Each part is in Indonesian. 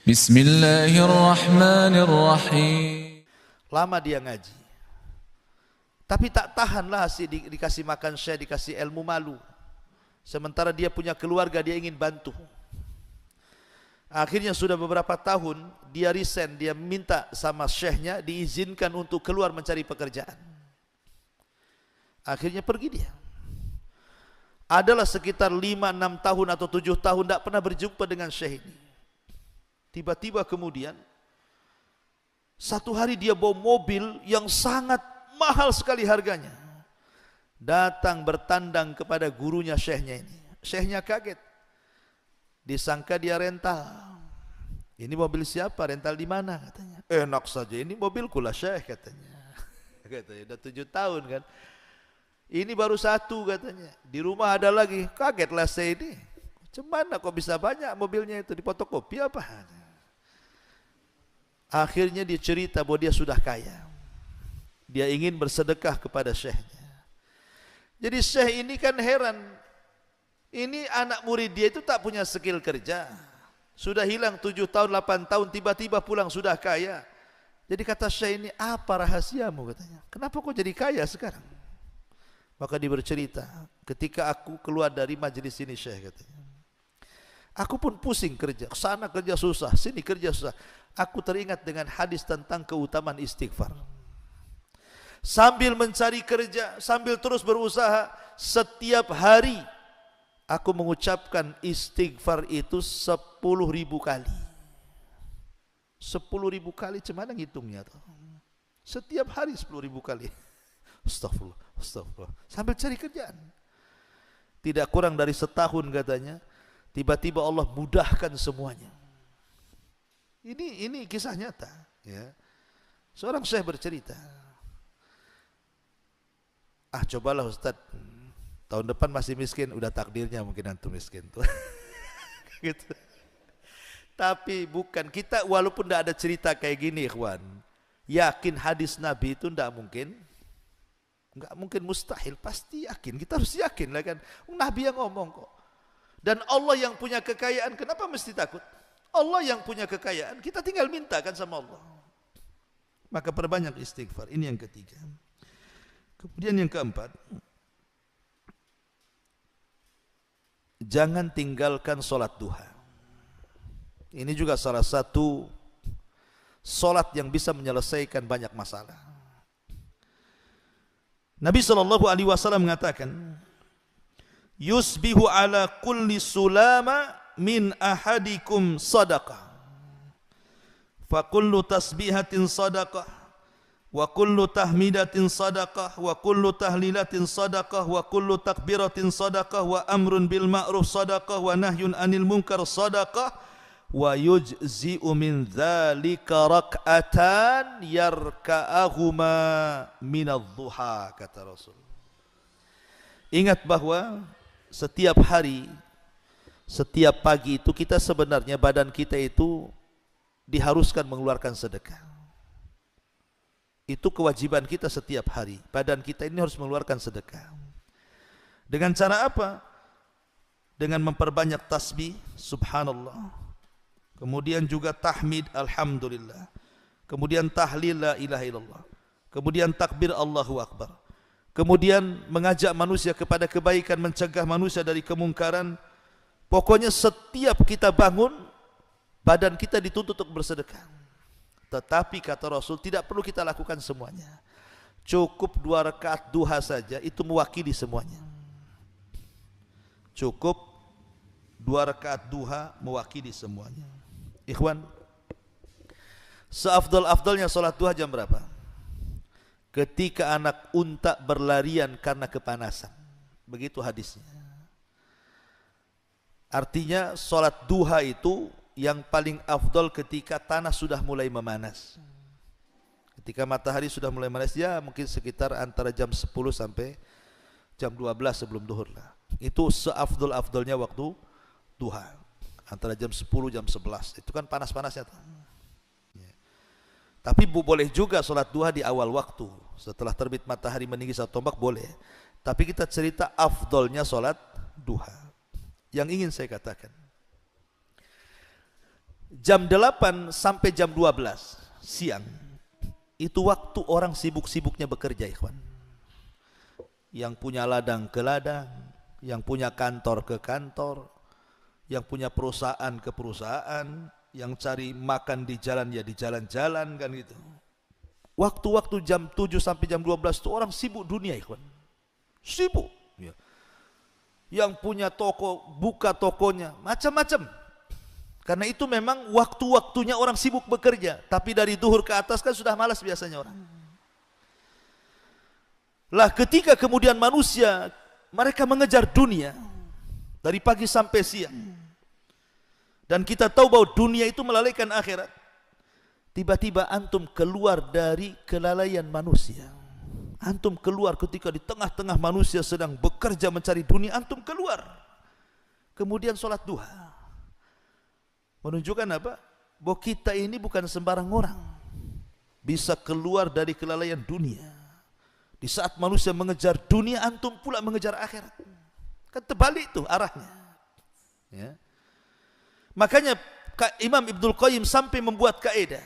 Bismillahirrahmanirrahim. Lama dia ngaji, tapi tak tahanlah dikasih makan syekh, dikasih ilmu, malu. Sementara dia punya keluarga, dia ingin bantu. Akhirnya sudah beberapa tahun dia resign, dia minta sama syekhnya diizinkan untuk keluar mencari pekerjaan. Akhirnya pergi dia. Adalah sekitar 5-6 tahun atau 7 tahun tidak pernah berjumpa dengan syekh ini. Tiba-tiba kemudian satu hari dia bawa mobil yang sangat mahal sekali harganya, datang bertandang kepada gurunya syekhnya ini. Syekhnya kaget, disangka dia rental. Ini mobil siapa? Rental di mana? Katanya. Enak saja, ini mobilku lah syekh, katanya. Katanya udah 7 tahun kan. Ini baru 1 katanya. Di rumah ada lagi. Kagetlah saya ini. Cuman kok bisa banyak mobilnya itu, di fotokopi apa? Akhirnya dia cerita bahwa dia sudah kaya. Dia ingin bersedekah kepada syekhnya. Jadi syekh ini kan heran. Ini anak murid dia itu tak punya skill kerja. Sudah hilang 7 tahun, 8 tahun, tiba-tiba pulang sudah kaya. Jadi kata syekh ini, apa rahasiamu katanya? Kenapa kau jadi kaya sekarang? Maka dia bercerita, ketika aku keluar dari majelis ini syekh katanya, aku pun pusing kerja, sana kerja susah, sini kerja susah. Aku teringat dengan hadis tentang keutamaan istighfar. Sambil mencari kerja, sambil terus berusaha, setiap hari aku mengucapkan istighfar itu 10.000 kali. 10.000 kali, cuman ngitungnya tuh. Setiap hari 10.000 kali. Astagfirullah, astagfirullah. Sambil cari kerjaan. Tidak kurang dari setahun katanya. Tiba-tiba Allah mudahkan semuanya. Ini kisah nyata. Ya. Seorang syekh bercerita. Cobalah Ustaz. Tahun depan masih miskin, udah takdirnya mungkin antum miskin tuh. Gitu. Tapi bukan, kita walaupun tidak ada cerita kayak gini ikhwan, yakin hadis Nabi itu tidak mungkin, enggak mungkin, mustahil, pasti yakin. Kita harus yakin lah kan, Nabi yang ngomong kok. Dan Allah yang punya kekayaan, kenapa mesti takut? Allah yang punya kekayaan, kita tinggal minta kan sama Allah. Maka perbanyak istighfar. Ini yang ketiga. Kemudian yang keempat, jangan tinggalkan solat duha. Ini juga salah satu solat yang bisa menyelesaikan banyak masalah. Nabi SAW mengatakan, yusbihu ala kulli sulama min ahadikum sadaqah, fa kullu tasbihatin sadaqah, wa kullu tahmidatin sadaqah, wa kullu tahlilatin sadaqah, wa kullu takbiratin sadaqah, wa amrun bil ma'ruf sadaqah, wa nahyun anil munkar sadaqah, wa yujzi'u min dzalika rak'atan yarka'ahuma minadh-dhuha, kata Rasul. Ingat bahwa setiap hari, setiap pagi itu kita sebenarnya badan kita itu diharuskan mengeluarkan sedekah. Itu kewajiban kita setiap hari. Badan kita ini harus mengeluarkan sedekah. Dengan cara apa? Dengan memperbanyak tasbih, subhanallah. Kemudian juga tahmid, alhamdulillah. Kemudian tahlil, la ilaha illallah. Kemudian takbir, Allahu akbar. Kemudian mengajak manusia kepada kebaikan, mencegah manusia dari kemungkaran. Pokoknya setiap kita bangun, badan kita dituntut untuk bersedekah. Tetapi kata Rasul, tidak perlu kita lakukan semuanya. Cukup 2 rakaat duha saja, itu mewakili semuanya. Cukup 2 rakaat duha mewakili semuanya. Ikhwan, seafdal-afdalnya salat duha jam berapa? Ketika anak unta berlarian karena kepanasan. Begitu hadisnya. Artinya salat duha itu yang paling afdal ketika tanah sudah mulai memanas. Ketika matahari sudah mulai memanas, ya mungkin sekitar antara jam 10 sampai jam 12 sebelum duhur lah. Itu seafdal-afdalnya waktu duha. Antara jam 10 jam 11. Itu kan panas-panasnya tuh. Ya. Tapi boleh juga salat duha di awal waktu. Setelah terbit matahari meninggi 1 tombak boleh. Tapi kita cerita afdalnya salat duha. Yang ingin saya katakan, jam 8 sampai jam 12 siang itu waktu orang sibuk-sibuknya bekerja, ikhwan. Yang punya ladang ke ladang, yang punya kantor ke kantor, yang punya perusahaan ke perusahaan, yang cari makan di jalan ya di jalan-jalan kan gitu. Waktu-waktu jam 7 sampai jam 12 itu orang sibuk dunia, ikhwan. Sibuk ya. Yang punya toko buka tokonya macam-macam. Karena itu memang waktu-waktunya orang sibuk bekerja. Tapi dari duhur ke atas kan sudah malas biasanya orang. Lah ketika kemudian manusia mereka mengejar dunia dari pagi sampai siang. Dan kita tahu bahwa dunia itu melalaikan akhirat. Tiba-tiba antum keluar dari kelalaian manusia. Antum keluar ketika di tengah-tengah manusia sedang bekerja mencari dunia, antum keluar. Kemudian sholat duha. Menunjukkan apa? Bahwa kita ini bukan sembarang orang. Bisa keluar dari kelalaian dunia. Di saat manusia mengejar dunia, antum pula mengejar akhirat. Kan terbalik tuh arahnya. Ya. Makanya Imam Ibnul Qayyim sampai membuat kaidah.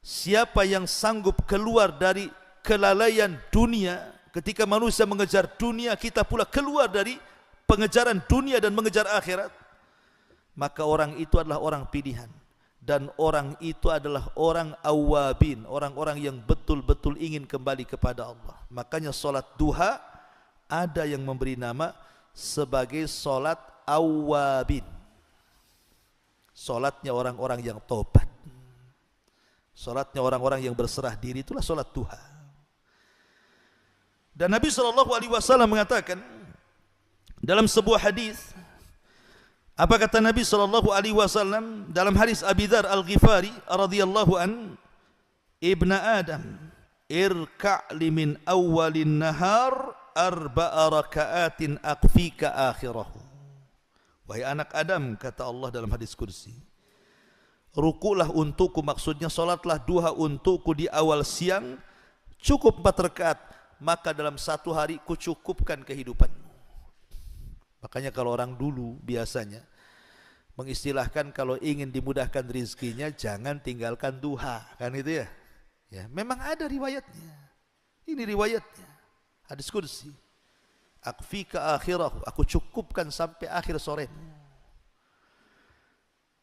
Siapa yang sanggup keluar dari kelalaian dunia, ketika manusia mengejar dunia, kita pula keluar dari pengejaran dunia dan mengejar akhirat, maka orang itu adalah orang pilihan. Dan orang itu adalah orang awabin, orang-orang yang betul-betul ingin kembali kepada Allah. Makanya solat duha ada yang memberi nama sebagai solat awabin. Solatnya orang-orang yang tobat. Solatnya orang-orang yang berserah diri, itulah solat duha. Dan Nabi SAW mengatakan dalam sebuah hadis, apa kata Nabi SAW dalam hadis Abi Dzar Al-Ghifari radhiyallahu an, Ibna Adam, irka'li min awwalin nahar arba'a raka'atin aqfika akhirahu. Wahai anak Adam, kata Allah dalam hadis kursi, rukulah untukku, maksudnya solatlah duha untukku di awal siang, cukup 4 rakaat, maka dalam satu hari kucukupkan kehidupanmu. Makanya kalau orang dulu biasanya mengistilahkan kalau ingin dimudahkan rizkinya jangan tinggalkan duha, kan itu ya. Ya, memang ada riwayatnya. Ini riwayatnya. Hadis kursi. Akfika akhirahu, aku cukupkan sampai akhir sore.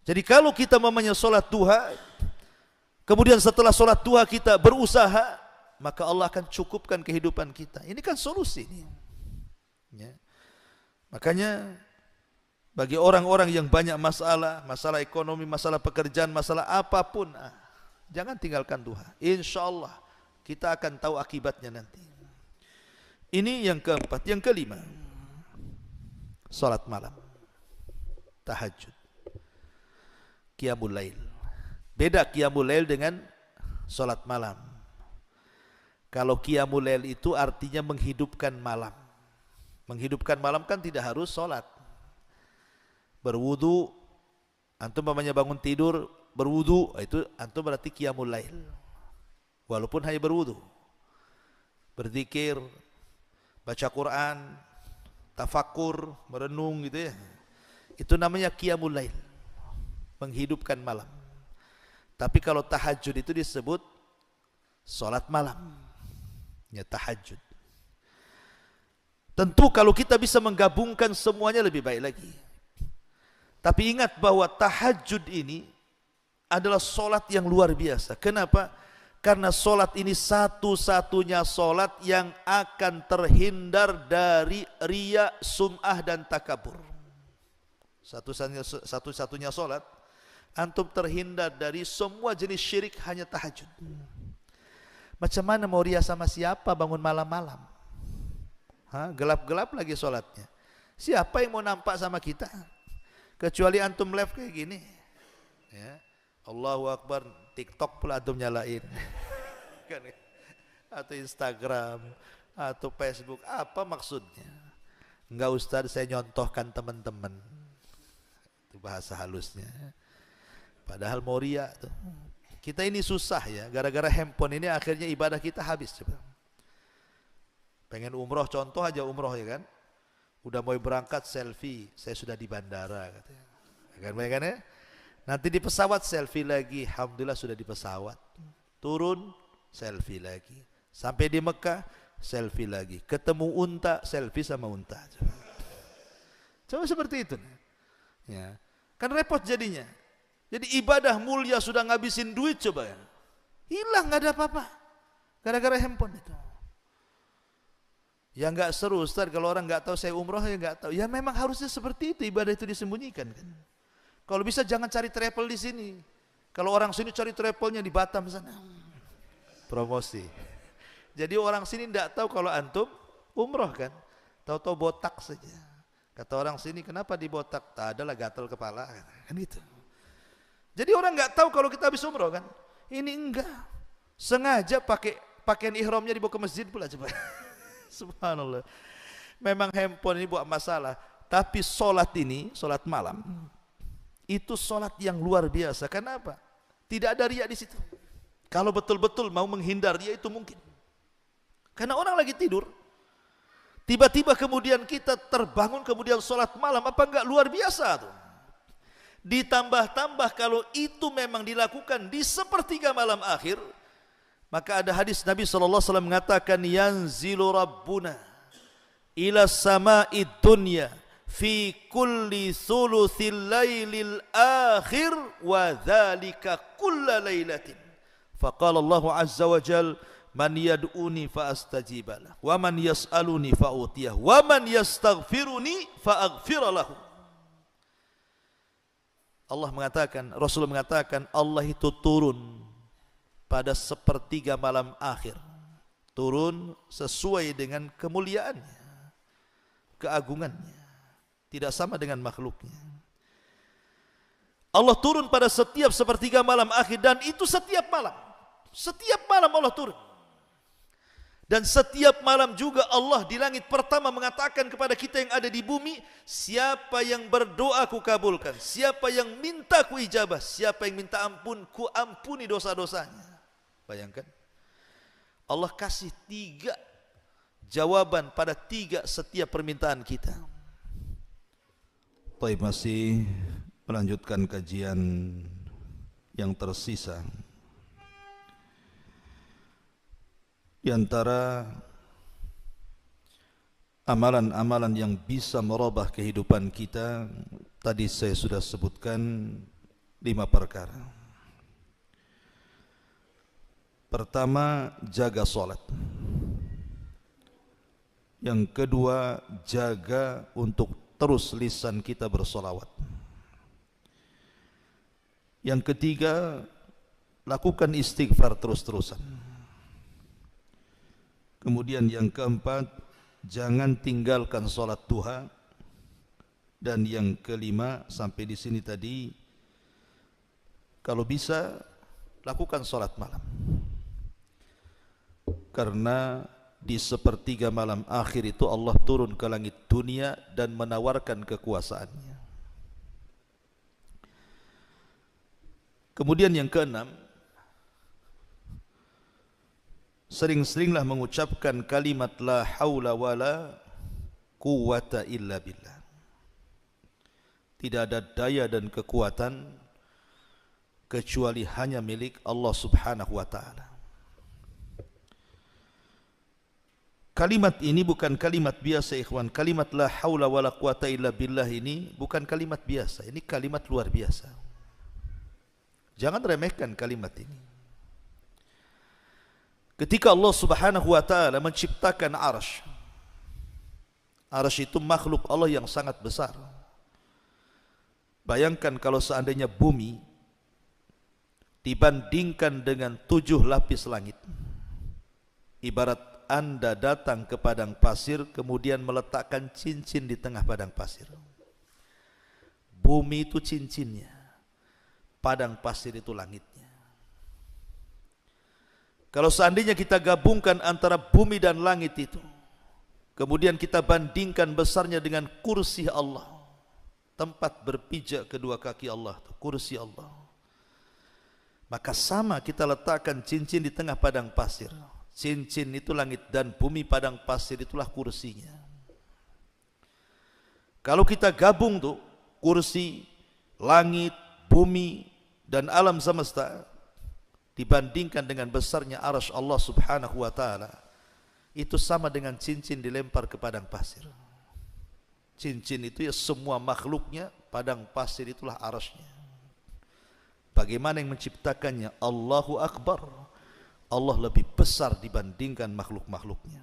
Jadi kalau kita mamanya solat duha, kemudian setelah solat duha kita berusaha, maka Allah akan cukupkan kehidupan kita. Ini kan solusi ini. Ya. Makanya bagi orang-orang yang banyak masalah, masalah ekonomi, masalah pekerjaan, masalah apapun, jangan tinggalkan duha. Insya Allah kita akan tahu akibatnya nanti. Ini yang keempat. Yang kelima, salat malam, tahajud, qiyamul lail. Beda qiyamul lail dengan salat malam. Kalau qiyamul lail itu artinya menghidupkan malam. Menghidupkan malam kan tidak harus salat. Berwudu, antum namanya bangun tidur berwudu, itu antum berarti qiyamul lail. Walaupun hanya berwudu. Berzikir, baca Quran, tafakur, merenung gitu ya. Itu namanya qiyamul lail. Menghidupkan malam. Tapi kalau tahajud itu disebut salat malam. Ya, tahajud. Tentu kalau kita bisa menggabungkan semuanya lebih baik lagi. Tapi ingat bahwa tahajud ini adalah solat yang luar biasa. Kenapa? Karena solat ini satu-satunya solat yang akan terhindar dari riya, sum'ah dan takabur. Satu-satunya solat antum terhindar dari semua jenis syirik, hanya tahajud. Macam mana mau riya sama siapa bangun malam-malam? Gelap-gelap lagi solatnya. Siapa yang mau nampak sama kita? Kecuali antum live kayak gini. Ya. Allahu Akbar, TikTok pula antum nyalain. Atau Instagram, atau Facebook. Apa maksudnya? Enggak Ustaz, saya nyontohkan teman-teman. Itu bahasa halusnya. Padahal mau riya tuh. Kita ini susah ya, gara-gara handphone ini akhirnya ibadah kita habis. Coba. Pengen umroh, contoh aja umroh ya kan. Udah mau berangkat selfie, saya sudah di bandara katanya. Kan ya? Nanti di pesawat selfie lagi, alhamdulillah sudah di pesawat. Turun selfie lagi. Sampai di Mekah selfie lagi. Ketemu unta, selfie sama unta. Coba seperti itu. Ya. Kan repot jadinya. Jadi ibadah mulia sudah ngabisin duit coba ya. Hilang, nggak ada apa-apa. Gara-gara handphone itu. Ya nggak seru Ustaz kalau orang nggak tahu saya umroh ya nggak tahu. Ya memang harusnya seperti itu, ibadah itu disembunyikan kan. Kalau bisa jangan cari travel di sini. Kalau orang sini cari travelnya di Batam sana. Promosi. Jadi orang sini nggak tahu kalau antum umroh kan. Tahu-tahu botak saja. Kata orang sini, kenapa dibotak? Tak adalah gatal kepala kan gitu. Jadi orang nggak tahu kalau kita habis umroh kan. Ini enggak. Sengaja pakai pakaian ihramnya dibawa ke masjid pula coba. Subhanallah. Memang handphone ini buat masalah. Tapi solat ini, solat malam, itu solat yang luar biasa. Kenapa? Tidak ada riya di situ. Kalau betul-betul mau menghindar riya itu mungkin. Karena orang lagi tidur. Tiba-tiba kemudian kita terbangun kemudian solat malam, apa enggak luar biasa tuh? Ditambah-tambah kalau itu memang dilakukan di sepertiga malam akhir, maka ada hadis Nabi SAW mengatakan, yanzilu rabbuna ila sama'id dunya fi kulli thuluthil laylil akhir wa dhalika kulla laylatin. Faqala Allah azza wa jal, man yad'uni fa astajibalah wa man yas'aluni fa utiyah wa man yastaghfiruni fa aghfira lahu. Allah mengatakan, Rasul mengatakan, Allah itu turun pada sepertiga malam akhir. Turun sesuai dengan kemuliaannya, keagungannya. Tidak sama dengan makhluknya. Allah turun pada setiap sepertiga malam akhir, dan itu setiap malam. Setiap malam Allah turun. Dan setiap malam juga Allah di langit pertama mengatakan kepada kita yang ada di bumi, siapa yang berdoa ku kabulkan, siapa yang minta ku ijabah, siapa yang minta ampun ku ampuni dosa-dosanya. Bayangkan, Allah kasih 3 jawaban pada 3 setiap permintaan kita. Baik, masih melanjutkan kajian yang tersisa. Di antara amalan-amalan yang bisa merubah kehidupan kita, tadi saya sudah sebutkan 5 perkara. Pertama, jaga sholat. Yang kedua, jaga untuk terus lisan kita bersolawat. Yang ketiga, lakukan istighfar terus-terusan. Kemudian yang keempat, jangan tinggalkan sholat duha. Dan yang kelima, sampai di sini tadi, kalau bisa lakukan sholat malam. Karena di sepertiga malam akhir itu Allah turun ke langit dunia dan menawarkan kekuasaannya. Kemudian yang keenam, sering-seringlah mengucapkan kalimat la haula wala quwata illa billah. Tidak ada daya dan kekuatan kecuali hanya milik Allah Subhanahu wa ta'ala. Kalimat ini bukan kalimat biasa, ikhwan. Kalimat la haula wala quwata illa billah ini bukan kalimat biasa. Ini kalimat luar biasa. Jangan remehkan kalimat ini. Ketika Allah Subhanahu wa ta'ala menciptakan arsy, arsy itu makhluk Allah yang sangat besar. Bayangkan kalau seandainya bumi dibandingkan dengan 7 lapis langit. Ibarat Anda datang ke padang pasir, kemudian meletakkan cincin di tengah padang pasir. Bumi itu cincinnya, padang pasir itu langitnya. Kalau seandainya kita gabungkan antara bumi dan langit itu, kemudian kita bandingkan besarnya dengan kursi Allah, tempat berpijak kedua kaki Allah, kursi Allah, maka sama kita letakkan cincin di tengah padang pasir. Cincin itu langit dan bumi, padang pasir itulah kursinya. Kalau kita gabung tuh kursi, langit, bumi dan alam semesta dibandingkan dengan besarnya arsy Allah Subhanahu wa taala, itu sama dengan cincin dilempar ke padang pasir. Cincin itu ya semua makhluknya, padang pasir itulah arsy-Nya. Bagaimana yang menciptakannya? Allahu Akbar. Allah lebih besar dibandingkan makhluk-makhluknya.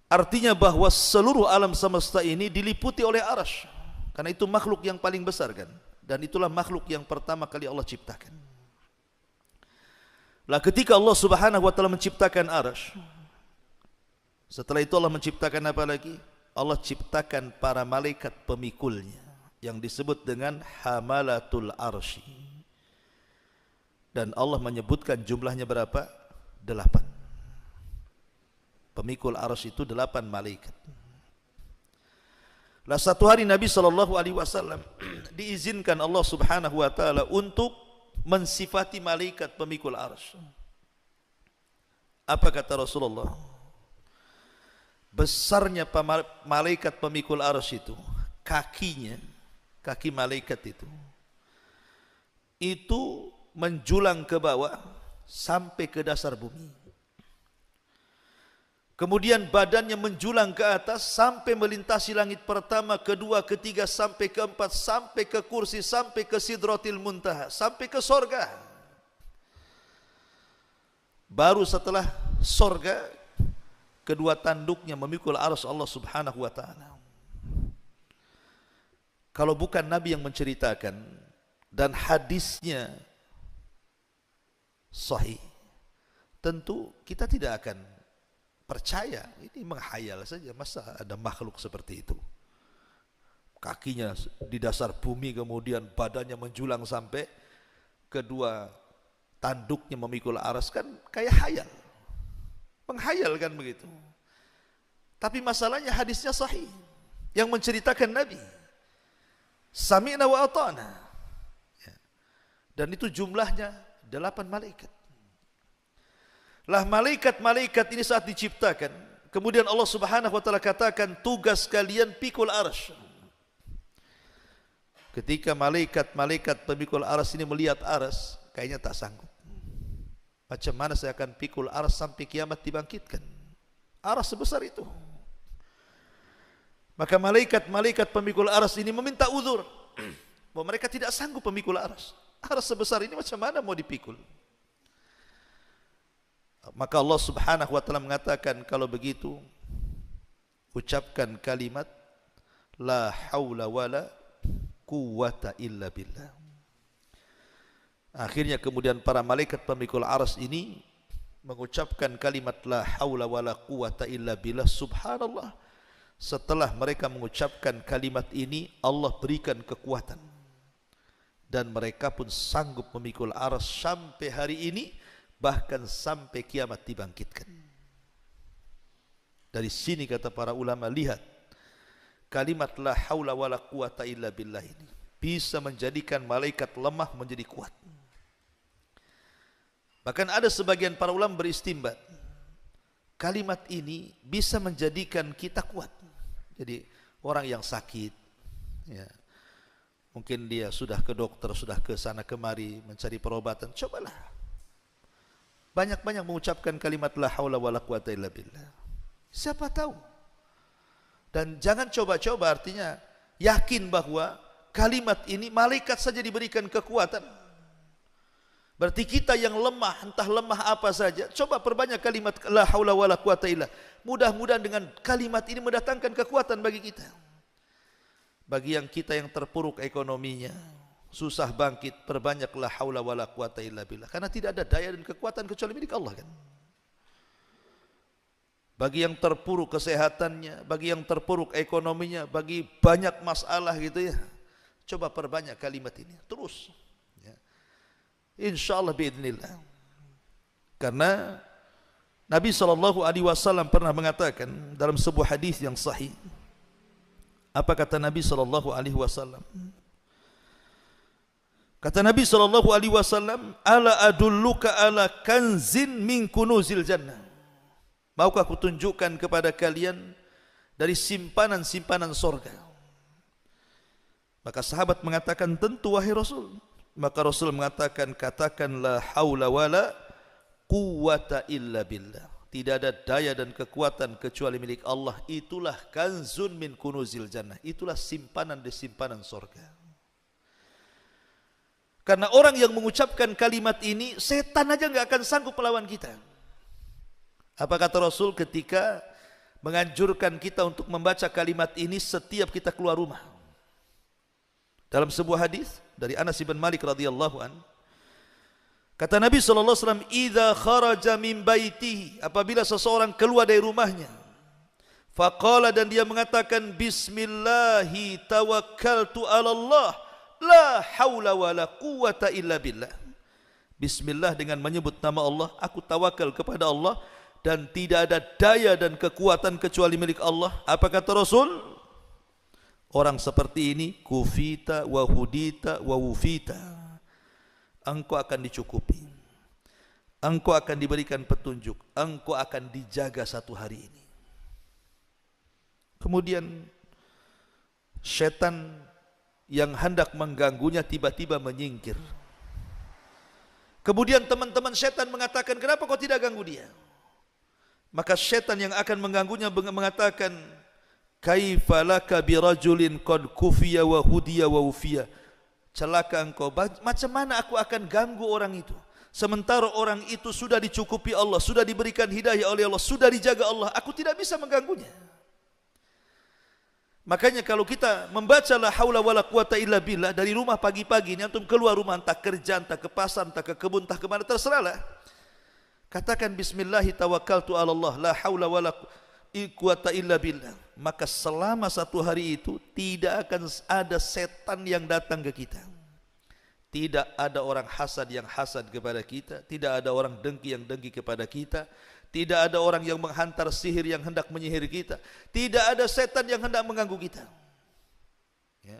Artinya bahwa seluruh alam semesta ini diliputi oleh arsy. Karena itu makhluk yang paling besar kan. Dan itulah makhluk yang pertama kali Allah ciptakan. Lah ketika Allah Subhanahu wa taala menciptakan arsy, setelah itu Allah menciptakan apa lagi? Allah ciptakan para malaikat pemikulnya yang disebut dengan hamalatul arsy. Dan Allah menyebutkan jumlahnya berapa? 8. Pemikul arsy itu 8 malaikat. Lah satu hari Nabi SAW diizinkan Allah Subhanahu wa taala untuk mensifati malaikat pemikul arsy. Apa kata Rasulullah? Besarnya malaikat pemikul arsy itu, kakinya, kaki malaikat itu menjulang ke bawah sampai ke dasar bumi. Kemudian badannya menjulang ke atas sampai melintasi langit pertama, kedua, ketiga, sampai keempat, sampai ke kursi, sampai ke sidratil muntaha, sampai ke sorga. Baru setelah sorga, kedua tanduknya memikul arsy Allah Subhanahu wa taala. Kalau bukan Nabi yang menceritakan dan hadisnya sahih, tentu kita tidak akan percaya. Ini menghayal saja, masa ada makhluk seperti itu, kakinya di dasar bumi kemudian badannya menjulang sampai kedua tanduknya memikul arsy, kan kayak hayal, menghayal kan begitu. Tapi masalahnya hadisnya sahih yang menceritakan Nabi, sami'na wa ata'na, dan itu jumlahnya 8 malaikat. Lah malaikat-malaikat ini saat diciptakan, kemudian Allah Subhanahu wa taala katakan tugas kalian pikul arsy. Ketika malaikat-malaikat pemikul arsy ini melihat arsy, kayaknya tak sanggup. Macam mana saya akan pikul arsy sampai kiamat dibangkitkan? Arsy sebesar itu. Maka malaikat-malaikat pemikul arsy ini meminta uzur bahwa mereka tidak sanggup pemikul arsy. Arsy sebesar ini macam mana mau dipikul? Maka Allah Subhanahu wa taala mengatakan, kalau begitu ucapkan kalimat la haula wala quwwata illa billah. Akhirnya kemudian para malaikat pemikul arsy ini mengucapkan kalimat la haula wala quwwata illa billah. Subhanallah, setelah mereka mengucapkan kalimat ini, Allah berikan kekuatan dan mereka pun sanggup memikul arsy sampai hari ini, bahkan sampai kiamat dibangkitkan. Dari sini kata para ulama, lihat kalimat la haula wala quwata illa billah ini bisa menjadikan malaikat lemah menjadi kuat. Bahkan ada sebagian para ulama beristimbat, kalimat ini bisa menjadikan kita kuat. Jadi orang yang sakit, ya, mungkin dia sudah ke dokter, sudah ke sana kemari mencari perobatan, cobalah banyak-banyak mengucapkan kalimat la haula wala quwata illa billah. Siapa tahu. Dan jangan coba-coba, artinya yakin bahwa kalimat ini malaikat saja diberikan kekuatan. Berarti kita yang lemah, entah lemah apa saja, coba perbanyak kalimat la haula wala quwata illa. Mudah-mudahan dengan kalimat ini mendatangkan kekuatan bagi kita. Bagi yang kita yang terpuruk ekonominya, susah bangkit, perbanyak la haula wala quwata illa billah. Karena tidak ada daya dan kekuatan kecuali milik Allah kan. Bagi yang terpuruk kesehatannya, bagi yang terpuruk ekonominya, bagi banyak masalah gitu ya, coba perbanyak kalimat ini terus ya. Insyaallah biidznillah. Karena Nabi SAW pernah mengatakan dalam sebuah hadis yang sahih. Apa kata Nabi SAW? Kata Nabi SAW, ala adulluka ala kanzin min kunuzil jannah. Maukah aku tunjukkan kepada kalian dari simpanan-simpanan sorga? Maka sahabat mengatakan, tentu wahai Rasul. Maka Rasul mengatakan, katakan la haula wala quwwata illa billah. Tidak ada daya dan kekuatan kecuali milik Allah. Itulah kanzun min kunuzil jannah. Itulah simpanan di simpanan surga. Karena orang yang mengucapkan kalimat ini, setan aja nggak akan sanggup melawan kita. Apa kata Rasul ketika menganjurkan kita untuk membaca kalimat ini setiap kita keluar rumah? Dalam sebuah hadis dari Anas bin Malik radhiyallahu an, kata Nabi SAW, idza kharaja min baitihi, apabila seseorang keluar dari rumahnya, faqala, dan dia mengatakan, bismillahi tawakkaltu ala Allah, la haula wala quwwata illa billah. Bismillah, dengan menyebut nama Allah, aku tawakal kepada Allah, dan tidak ada daya dan kekuatan kecuali milik Allah. Apa kata Rasul? Orang seperti ini, kufita wa hudita wa wufita. Engkau akan dicukupi, engkau akan diberikan petunjuk, engkau akan dijaga satu hari ini. Kemudian setan yang hendak mengganggunya tiba-tiba menyingkir. Kemudian teman-teman setan mengatakan, kenapa kau tidak ganggu dia? Maka setan yang akan mengganggunya mengatakan, kaifa laka birajulin qad kufiya wa hudiya wa ufiya. Celaka engkau, macam mana aku akan ganggu orang itu sementara orang itu sudah dicukupi Allah, sudah diberikan hidayah oleh Allah, sudah dijaga Allah, aku tidak bisa mengganggunya. Makanya kalau kita membaca la haula wala quwata illa billah dari rumah pagi-pagi ini, antum keluar rumah, entah kerja, entah ke pasar, entah ke kebun, entah kemana, terserahlah, katakan bismillahi tawakkaltu ala Allah, la haula wala quwata illa billah. Maka selama satu hari itu tidak akan ada setan yang datang ke kita. Tidak ada orang hasad yang hasad kepada kita, tidak ada orang dengki yang dengki kepada kita, tidak ada orang yang menghantar sihir yang hendak menyihir kita, tidak ada setan yang hendak mengganggu kita. Ya.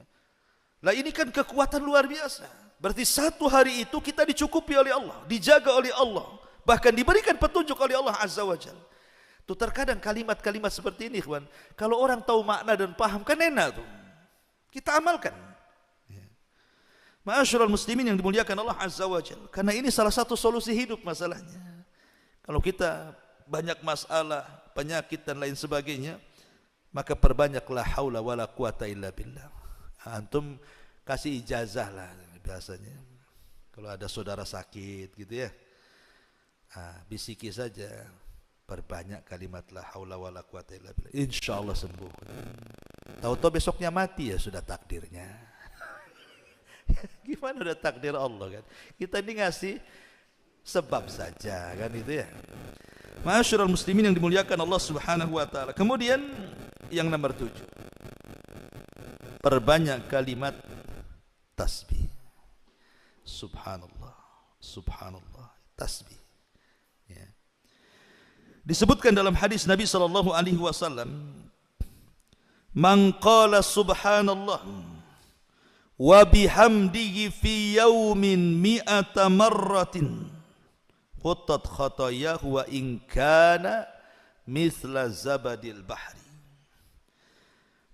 Lah ini kan kekuatan luar biasa. Berarti satu hari itu kita dicukupi oleh Allah, dijaga oleh Allah, bahkan diberikan petunjuk oleh Allah Azza wa Jalla. Tuh terkadang kalimat-kalimat seperti ini, ikhwan, kalau orang tahu makna dan paham kan enak tuh. Kita amalkan. Ma'asyiral muslimin yang dimuliakan Allah Azza wa Jalla. Karena ini salah satu solusi hidup masalahnya. Kalau kita banyak masalah, penyakit dan lain sebagainya, maka perbanyaklah haula wala quwata illa billah. Antum kasih ijazah lah biasanya. Kalau ada saudara sakit gitu ya. Bisiki saja. Perbanyak kalimat la haula wala quwata illa billah, insyaallah sembuh. Tahu-tahu besoknya mati, ya sudah takdirnya. Gimana udah takdir Allah kan? Kita ini ngasih sebab saja kan itu ya. Ma'asyiral muslimin yang dimuliakan Allah Subhanahu wa taala. Kemudian yang nomor 7. Perbanyak kalimat tasbih. Subhanallah, subhanallah, tasbih. Disebutkan dalam hadis Nabi sallallahu alaihi wasallam, "Man qala subhanallah wa bihamdihi fi yawmin mi'ata marratin hutat khatayahu wa in kana mithla zabadil bahri."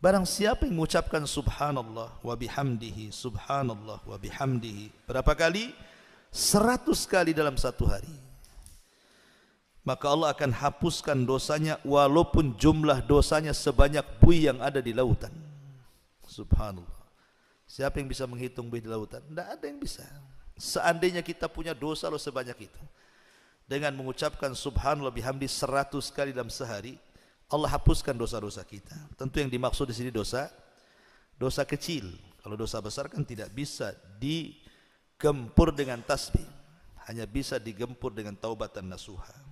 Barang siapa yang mengucapkan subhanallah wa bihamdihi, subhanallah wa bihamdihi berapa kali? 100 kali dalam satu hari, maka Allah akan hapuskan dosanya walaupun jumlah dosanya sebanyak buih yang ada di lautan. Subhanallah. Siapa yang bisa menghitung buih di lautan? Tidak ada yang bisa. Seandainya kita punya dosa lo sebanyak itu, dengan mengucapkan subhanallah bihamdi 100 kali dalam sehari, Allah hapuskan dosa-dosa kita. Tentu yang dimaksud di sini dosa kecil. Kalau dosa besar kan tidak bisa digempur dengan tasbih, hanya bisa digempur dengan taubatan nasuha.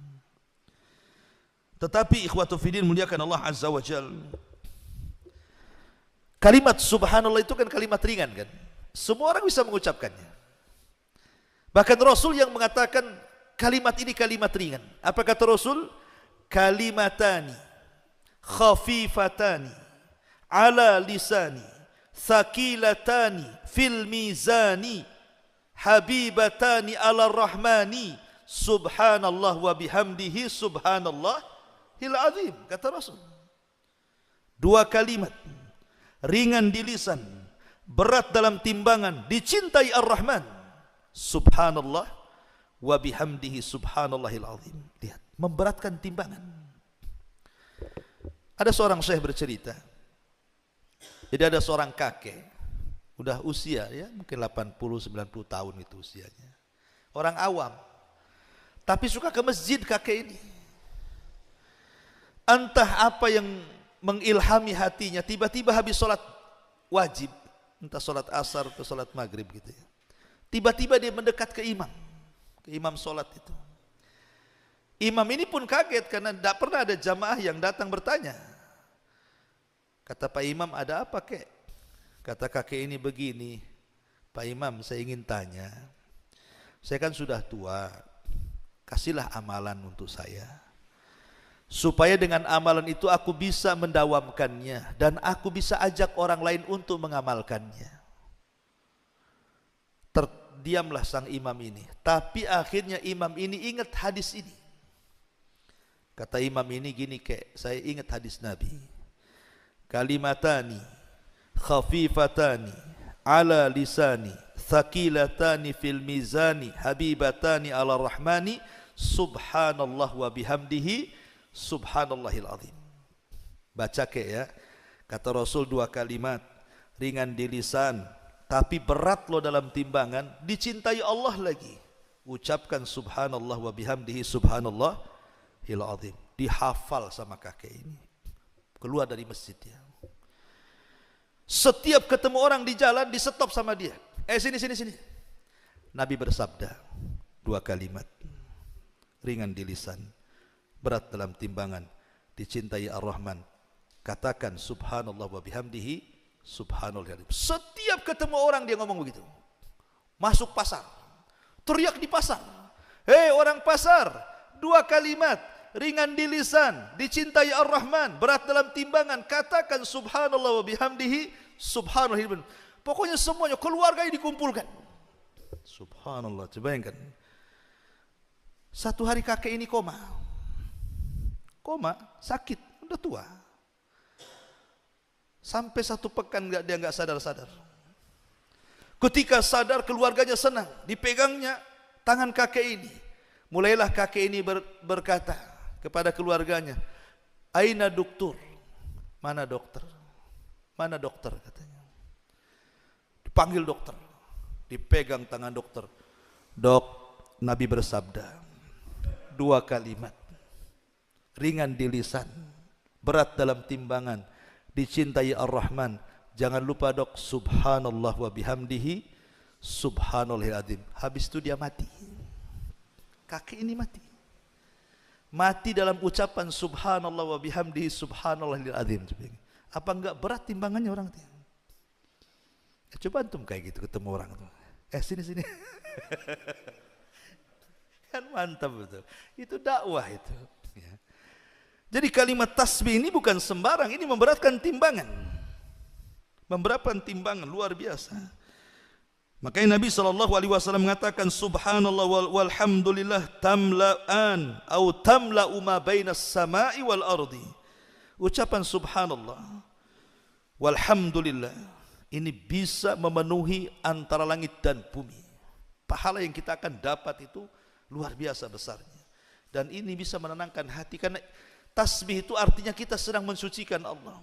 Tetapi ikhwatu fiddin muliakan Allah Azza wa Jal, kalimat subhanallah itu kan kalimat ringan kan, semua orang bisa mengucapkannya. Bahkan Rasul yang mengatakan kalimat ini kalimat ringan. Apa kata Rasul? Kalimatani khafifatani ala lisani thaqilatani fil mizani habibatani ala rahmani subhanallah wa bihamdihi subhanallah hil azim, kata Rasul. Dua kalimat ringan di lisan, berat dalam timbangan, dicintai Ar-Rahman. Subhanallah wa bihamdihi subhanallahil azim. Lihat, memberatkan timbangan. Ada seorang syekh bercerita. Jadi ada seorang kakek, udah usia ya, mungkin 80-90 tahun itu usianya. Orang awam. Tapi suka ke masjid kakek ini. Entah apa yang mengilhami hatinya, tiba-tiba habis sholat wajib, entah sholat asar atau sholat maghrib gitu ya. Tiba-tiba dia mendekat ke imam sholat itu. Imam ini pun kaget karena tidak pernah ada jamaah yang datang bertanya. Kata Pak Imam, ada apa kek? Kata kakek ini begini, Pak Imam saya ingin tanya, saya kan sudah tua, kasihlah amalan untuk saya. Supaya dengan amalan itu aku bisa mendawamkannya dan aku bisa ajak orang lain untuk mengamalkannya. Terdiamlah sang imam ini. Tapi akhirnya imam ini ingat hadis ini. Kata imam ini gini kek, saya ingat hadis Nabi. Kalimatani khafifatani ala lisani thaqilatani fil mizani habibatani ala rahmani subhanallah wa bihamdihi subhanallahil azim. Baca ke ya. Kata Rasul 2 kalimat, ringan di lisan tapi berat loh dalam timbangan, dicintai Allah lagi. Ucapkan subhanallah wa bihamdihi subhanallahil azim. Dihafal sama kakek ini. Keluar dari masjid dia. Setiap ketemu orang di jalan di-stop sama dia. Sini. Nabi bersabda 2 kalimat. Ringan di lisan, berat dalam timbangan, dicintai Ar-Rahman. Katakan subhanallah wa bihamdihi subhanallahil azim. Setiap ketemu orang dia ngomong begitu. Masuk pasar, teriak di pasar, hei orang pasar, 2 kalimat, ringan di lisan, dicintai Ar-Rahman, berat dalam timbangan, katakan subhanallah wa bihamdihi subhanallahil azim. Pokoknya semuanya, keluarganya dikumpulkan. Subhanallah, coba bayangkan. Satu hari kakek ini koma, sakit, udah tua. Sampai 1 pekan dia nggak sadar-sadar. Ketika sadar, keluarganya senang, dipegangnya tangan kakek ini. Mulailah kakek ini berkata kepada keluarganya, aina dokter? Mana dokter? Mana dokter katanya. Dipanggil dokter, dipegang tangan dokter. Dok, Nabi bersabda 2 kalimat, ringan di lisan, berat dalam timbangan, dicintai Ar-Rahman. Jangan lupa dok, subhanallah wa bihamdihi subhanallahil azim. Habis itu dia mati. Kakek ini mati. Mati dalam ucapan subhanallah wa bihamdihi subhanallahil azim. Apa enggak berat timbangannya orang itu? Coba antum kayak gitu ketemu orang itu. Sini. Kan mantap betul. Itu dakwah itu. Ya. Jadi kalimat tasbih ini bukan sembarang, ini memberatkan timbangan. Memberatkan timbangan luar biasa. Makanya Nabi SAW mengatakan subhanallah walhamdulillah tamla'an atau tamla'u ma bainas sama'i wal ardi. Ucapan subhanallah walhamdulillah ini bisa memenuhi antara langit dan bumi. Pahala yang kita akan dapat itu luar biasa besarnya. Dan ini bisa menenangkan hati karena tasbih itu artinya kita sedang mensucikan Allah.